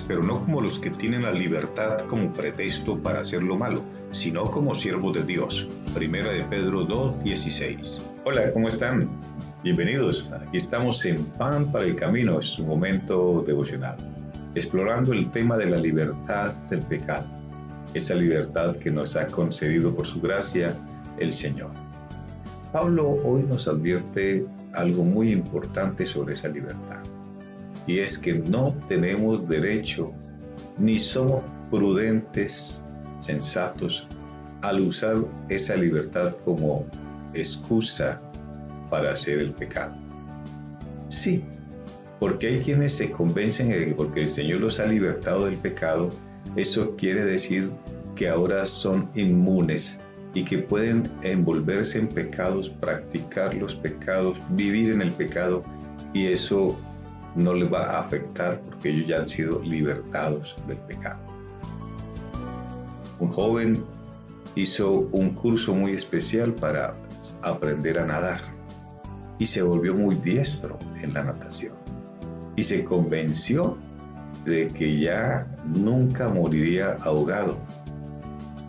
pero no como los que tienen la libertad como pretexto para hacer lo malo, sino como siervos de Dios. Primera de Pedro 2:16. Hola, ¿cómo están? Bienvenidos. Aquí estamos en Pan para el Camino, es un momento devocional, explorando el tema de la libertad del pecado, esa libertad que nos ha concedido por su gracia el Señor. Pablo hoy nos advierte algo muy importante sobre esa libertad, y es que no tenemos derecho ni somos prudentes, sensatos, al usar esa libertad como excusa para hacer el pecado. Sí, porque hay quienes se convencen de que porque el Señor los ha libertado del pecado, eso quiere decir que ahora son inmunes y que pueden envolverse en pecados, practicar los pecados, vivir en el pecado, y eso no les va a afectar porque ellos ya han sido libertados del pecado. Un joven hizo un curso muy especial para aprender a nadar y se volvió muy diestro en la natación y se convenció de que ya nunca moriría ahogado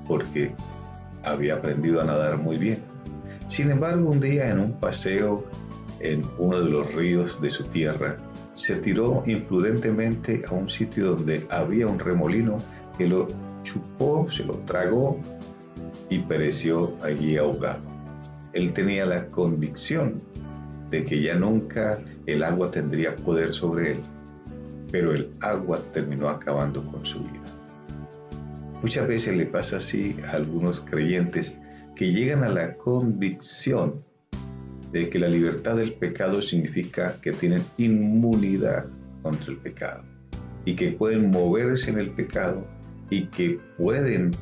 porque había aprendido a nadar muy bien. Sin embargo, un día en un paseo en uno de los ríos de su tierra, se tiró imprudentemente a un sitio donde había un remolino que lo chupó, se lo tragó y pereció allí ahogado. Él tenía la convicción de que ya nunca el agua tendría poder sobre él, pero el agua terminó acabando con su vida. Muchas veces le pasa así a algunos creyentes que llegan a la convicción de que la libertad del pecado significa que tienen inmunidad contra el pecado y que pueden moverse en el pecado y que pueden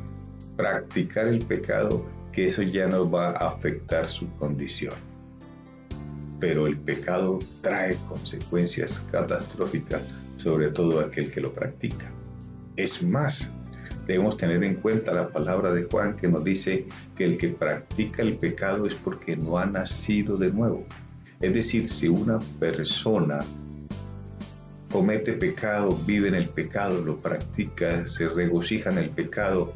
practicar el pecado, que eso ya no va a afectar su condición. Pero el pecado trae consecuencias catastróficas sobre todo aquel que lo practica. Es más, debemos tener en cuenta la palabra de Juan que nos dice que el que practica el pecado es porque no ha nacido de nuevo. Es decir, si una persona comete pecado, vive en el pecado, lo practica, se regocija en el pecado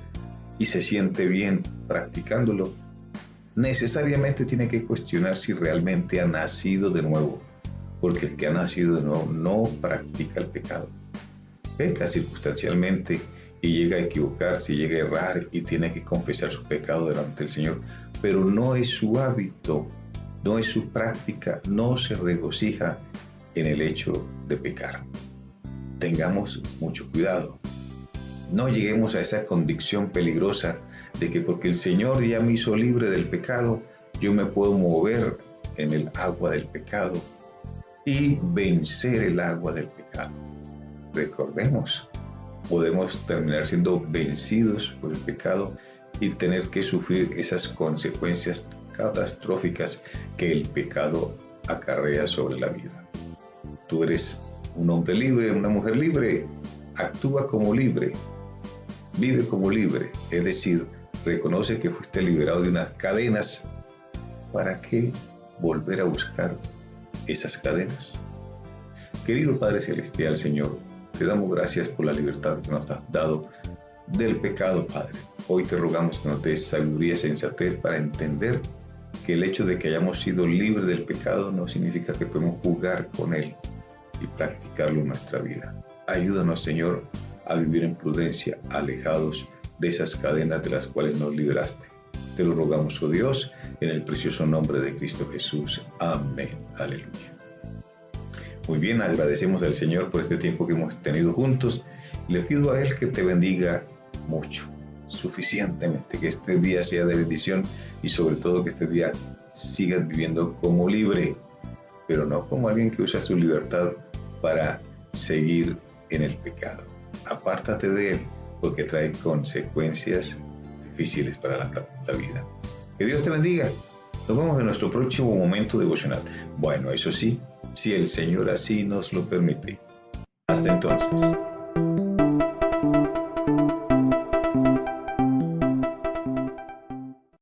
y se siente bien practicándolo, necesariamente tiene que cuestionar si realmente ha nacido de nuevo, porque el que ha nacido de nuevo no practica el pecado. Peca circunstancialmente y llega a equivocarse, llega a errar y tiene que confesar su pecado delante del Señor, pero no es su hábito, no es su práctica, no se regocija en el hecho de pecar. Tengamos mucho cuidado. No lleguemos a esa convicción peligrosa de que porque el Señor ya me hizo libre del pecado, yo me puedo mover en el agua del pecado y vencer el agua del pecado. Recordemos, podemos terminar siendo vencidos por el pecado y tener que sufrir esas consecuencias catastróficas que el pecado acarrea sobre la vida. Tú eres un hombre libre, una mujer libre, actúa como libre, vive como libre, es decir, reconoce que fuiste liberado de unas cadenas. ¿Para qué volver a buscar esas cadenas? Querido Padre Celestial, Señor, te damos gracias por la libertad que nos has dado del pecado, Padre. Hoy te rogamos que nos des sabiduría y sensatez para entender que el hecho de que hayamos sido libres del pecado no significa que podemos jugar con él y practicarlo en nuestra vida. Ayúdanos, Señor, a vivir en prudencia, alejados de esas cadenas de las cuales nos libraste. Te lo rogamos, oh Dios, en el precioso nombre de Cristo Jesús. Amén. Aleluya. Muy bien, agradecemos al Señor por este tiempo que hemos tenido juntos. Le pido a Él que te bendiga mucho, suficientemente, que este día sea de bendición y sobre todo que este día sigas viviendo como libre, pero no como alguien que usa su libertad para seguir en el pecado. Apártate de él porque trae consecuencias difíciles para la vida. Que Dios te bendiga. Nos vemos en nuestro próximo momento devocional. Bueno, eso sí, si el Señor así nos lo permite. Hasta entonces.